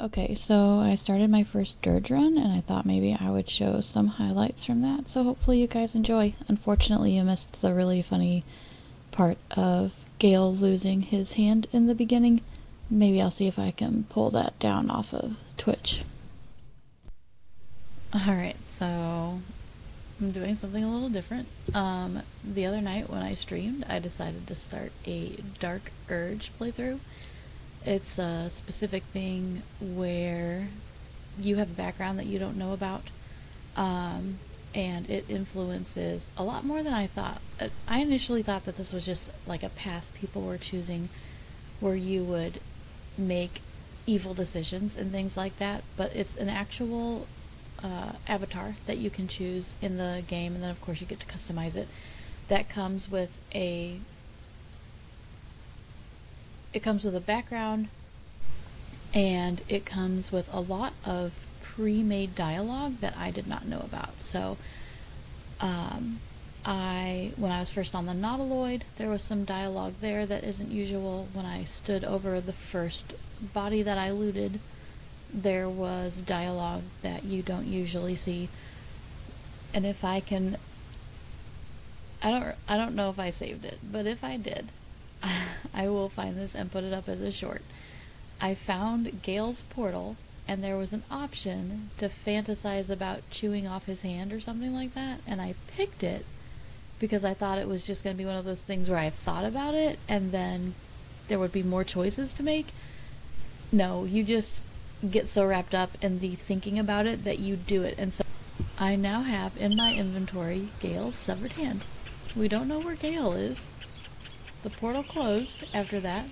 Okay, so I started my first Dirge run, and I thought maybe I would show some highlights from that, so hopefully you guys enjoy. Unfortunately, you missed the really funny part of Gale losing his hand in the beginning. Maybe I'll see if I can pull that down off of Twitch. Alright, so I'm doing something a little different. The other night when I streamed, I decided to start a Dark Urge playthrough. It's a specific thing where you have a background that you don't know about, and it influences a lot more than I thought. I initially thought that this was just like a path people were choosing where you would make evil decisions and things like that, but it's an actual avatar that you can choose in the game, and then of course you get to customize it. That comes with a background, and it comes with a lot of pre-made dialogue that I did not know about. So when I was first on the Nautiloid, there was some dialogue there that isn't usual. When I stood over the first body that I looted, there was dialogue that you don't usually see. And if I can, I don't know if I saved it, but if I did, I will find this and put it up as a short. I found Gale's portal, and there was an option to fantasize about chewing off his hand or something like that, and I picked it because I thought it was just going to be one of those things where I thought about it and then there would be more choices to make. No, you just get so wrapped up in the thinking about it that you do it. And so I now have in my inventory Gale's severed hand. We don't know where Gale is. The portal closed after that.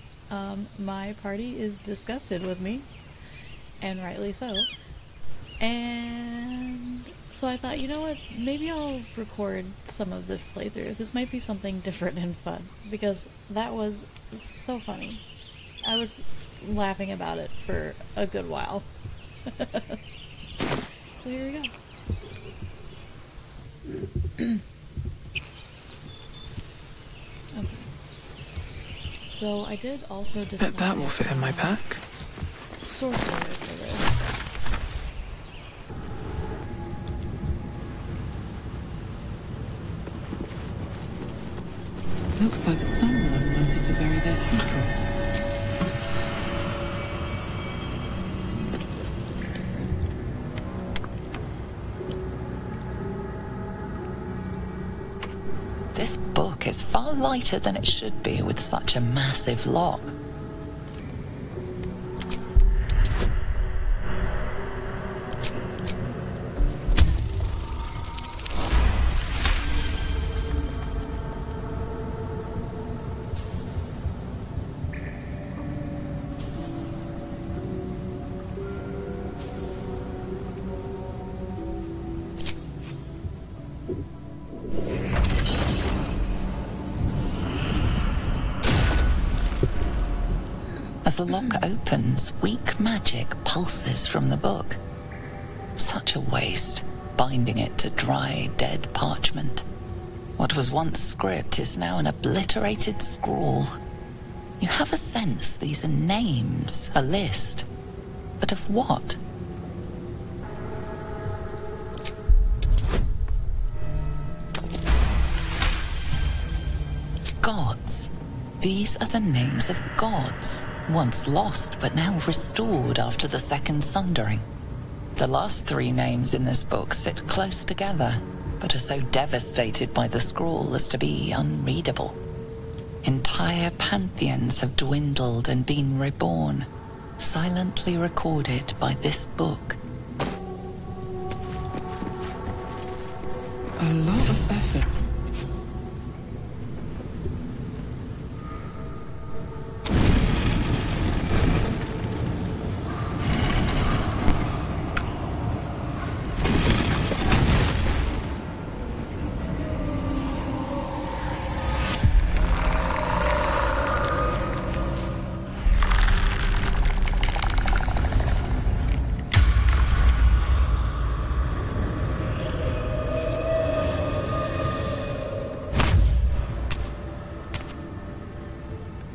My party is disgusted with me, and rightly so. And so I thought, you know what, maybe I'll record some of this playthrough. This might be something different and fun, because that was so funny. I was laughing about it for a good while. So here we go. Okay. So I did also decide That will fit in my pack. sorcerer for this. Looks like someone wanted to bury their secrets. This book is far lighter than it should be with such a massive lock. As the lock opens, weak magic pulses from the book. Such a waste, binding it to dry, dead parchment. What was once script is now an obliterated scrawl. You have a sense these are names, a list. But of what? Gods. These are the names of gods, once lost but now restored after the Second Sundering. The last three names in this book sit close together, but are so devastated by the scrawl as to be unreadable. Entire pantheons have dwindled and been reborn, silently recorded by this book. A lot of effort.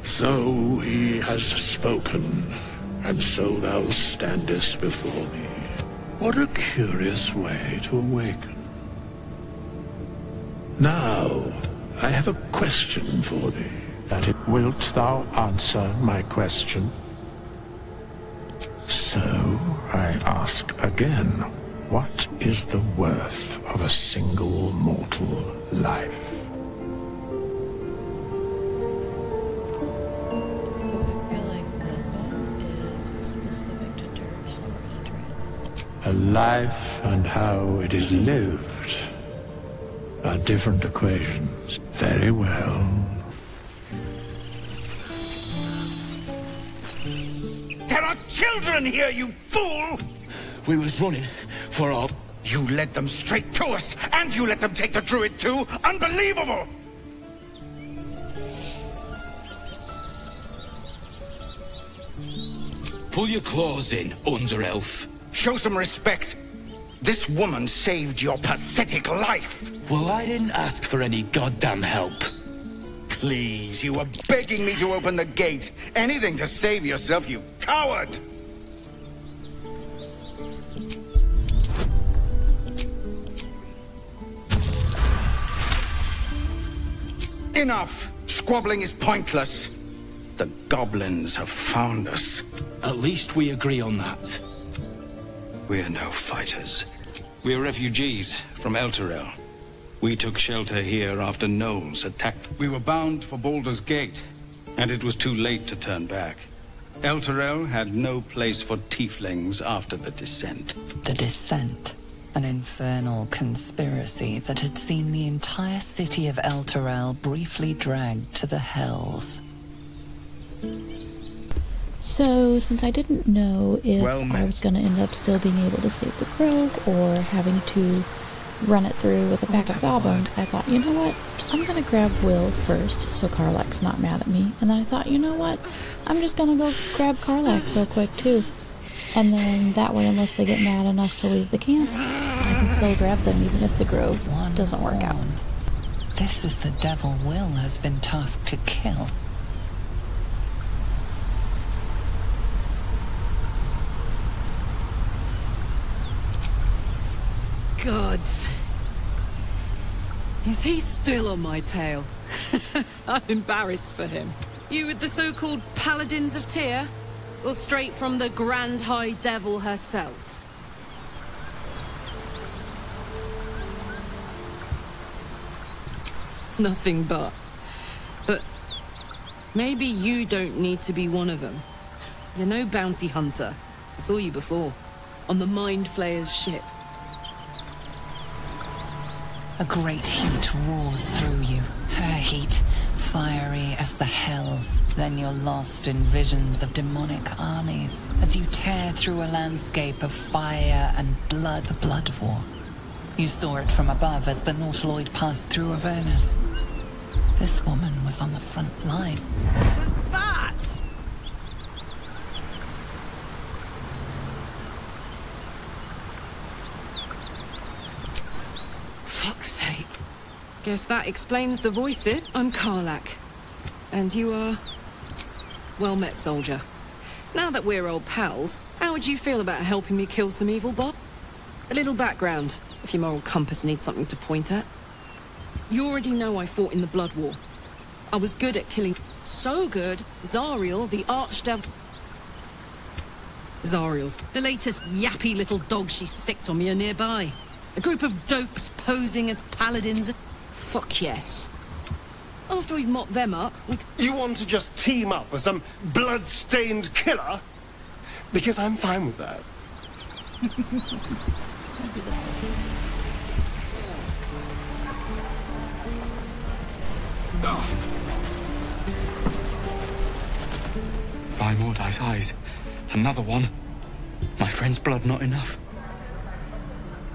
So he has spoken. and so thou standest before me. What a curious way to awaken. Now, I have a question for thee. Wilt thou answer my question? So, I ask again, what is the worth of a single mortal life? So I feel like this one is specific to Dirk's hereditary. A life and how it is lived are different equations. Very well. There are children here, you fool! We was running for our... You led them straight to us, and you let them take the druid too? Unbelievable! Pull your claws in, under-elf. Show some respect. This woman saved your pathetic life. Well, I didn't ask for any goddamn help. Please, you were begging me to open the gate. Anything to save yourself, you coward! Enough! Squabbling is pointless. The goblins have found us. At least we agree on that. We're no fighters. We're refugees from Elturel. We took shelter here after gnolls attacked. We were bound for Baldur's Gate, and it was too late to turn back. Elturel had no place for tieflings after the Descent. The Descent. An infernal conspiracy that had seen the entire city of Elturel briefly dragged to the hells. So, since I didn't know if Well met. I was going to end up still being able to save the grove or having to run it through with a pack of goblins, I thought, you know what? I'm going to grab Will first so Karlach's not mad at me. And then I thought, you know what? I'm just going to go grab Karlach real quick too. And then that way, unless they get mad enough to leave the camp, I can still grab them even if the grove doesn't work out. This is the devil Will has been tasked to kill. Gods. Is he still on my tail? I'm embarrassed for him. You with the so-called Paladins of Tyr? Or straight from the Grand High Devil herself? Nothing but. But maybe you don't need to be one of them. You're no bounty hunter. I saw you before, on the Mind Flayer's ship. A great heat roars through you. Her heat, fiery as the hells. Then you're lost in visions of demonic armies as you tear through a landscape of fire and blood. The Blood War. You saw it from above as the Nautiloid passed through Avernus. This woman was on the front line. What was that? Fuck's sake. Guess that explains the voice. I'm Karlach. And you are... Well met, soldier. Now that we're old pals, how would you feel about helping me kill some evil bot? A little background, if your moral compass needs something to point at. You already know I fought in the Blood War. I was good at killing... So good, Zariel, the archdevil... Zariel's the latest yappy little dog she sicked on me are nearby. A group of dopes posing as paladins. Fuck yes. After we've mopped them up, we... You want to just team up with some blood-stained killer? Because I'm fine with that. By Mordai's eyes. Another one. My friend's blood not enough.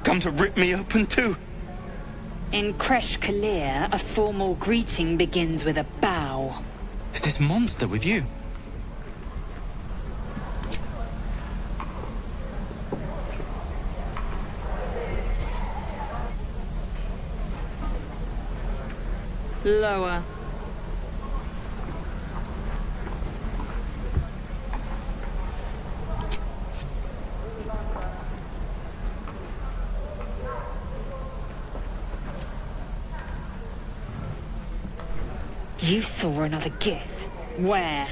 Come to rip me open too. In Kresh Kalir, a formal greeting begins with a bow. Is this monster with you? Lower. You saw another gith. Where?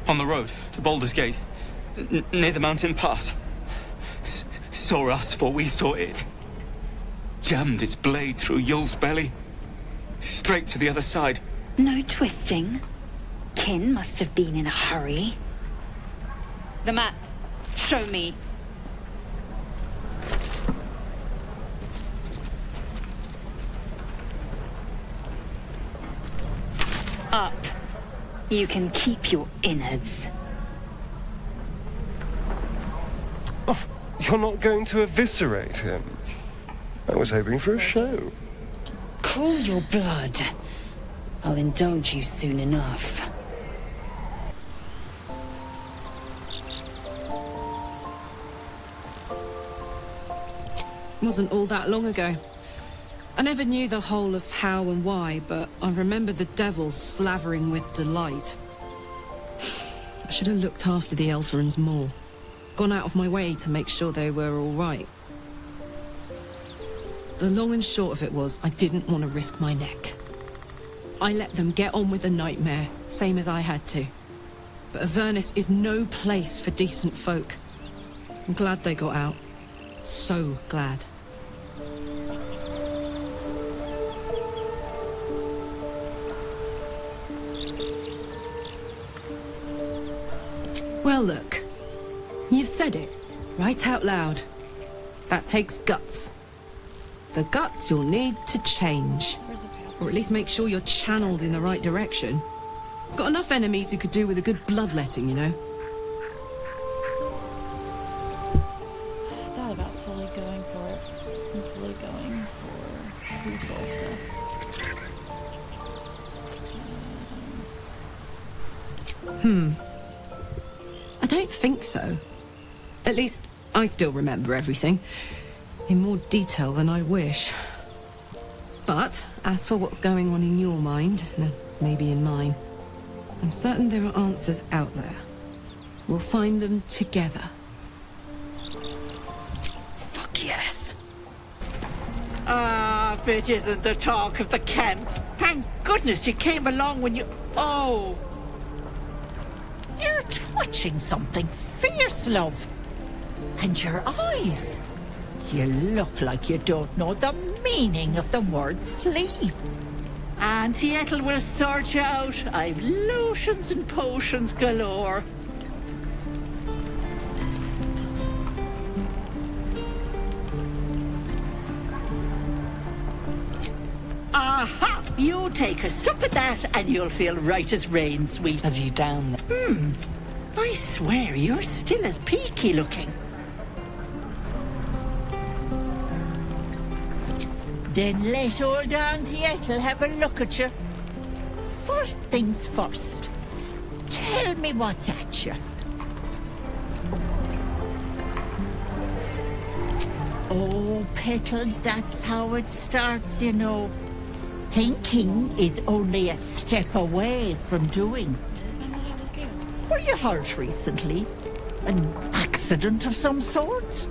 On the road to Baldur's Gate, near the mountain pass. Saw us before we saw it. Jammed its blade through Yul's belly. Straight to the other side. No twisting. Kin must have been in a hurry. The map. Show me. Up. You can keep your innards. Oh, you're not going to eviscerate him? I was hoping for a show. Cool your blood. I'll indulge you soon enough. Wasn't all that long ago. I never knew the whole of how and why, but I remember the devil slavering with delight. I should have looked after the Elterans more. Gone out of my way to make sure they were all right. The long and short of it was, I didn't want to risk my neck. I let them get on with the nightmare, same as I had to. But Avernus is no place for decent folk. I'm glad they got out. So glad. Well, look. You've said it, right out loud. That takes guts. The guts you'll need to change. Or at least make sure you're channeled in the right direction. I've got enough enemies who could do with a good bloodletting, you know? I thought about fully going for it. I'm fully going for True Soul stuff. I don't think so. At least, I still remember everything. In more detail than I wish. But, as for what's going on in your mind, and maybe in mine, I'm certain there are answers out there. We'll find them together. Fuck yes. Ah, if it isn't the talk of the camp. Thank goodness you came along when you... Oh! You're twitching something fierce, love. And your eyes. You look like you don't know the meaning of the word sleep. Auntie Ethel will sort you out. I've lotions and potions galore. Aha! You take a sup of that and you'll feel right as rain, sweet. As you down the... I swear you're still as peaky looking. Then let old Auntie Ethel have a look at you. First things first. Tell me what's at you. Oh, Petal, that's how it starts, you know. Thinking is only a step away from doing. Were you hurt recently? An accident of some sorts?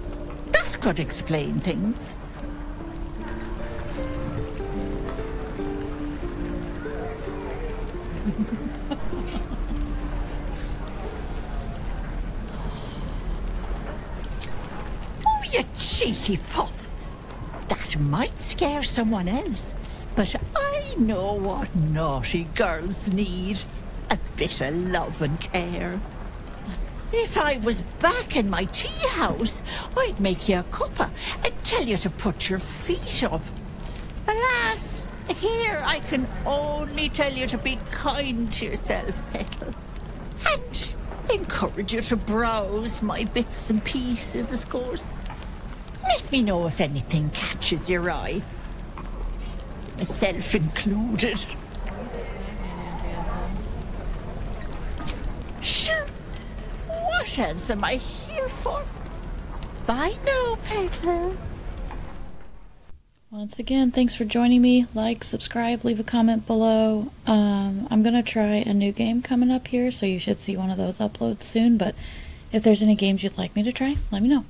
That could explain things. Oh, you cheeky pup. That might scare someone else, but I know what naughty girls need. A bit of love and care. If I was back in my tea house, I'd make you a cuppa and tell you to put your feet up. Alas, here I can only tell you to be kind to yourself, Petal. And encourage you to browse my bits and pieces, of course. Let me know if anything catches your eye. Myself included. Sure. What else am I here for? Bye now, Petal. Once again, thanks for joining me. Like, subscribe, leave a comment below. I'm gonna try a new game coming up here, so you should see one of those uploads soon. But if there's any games you'd like me to try, let me know.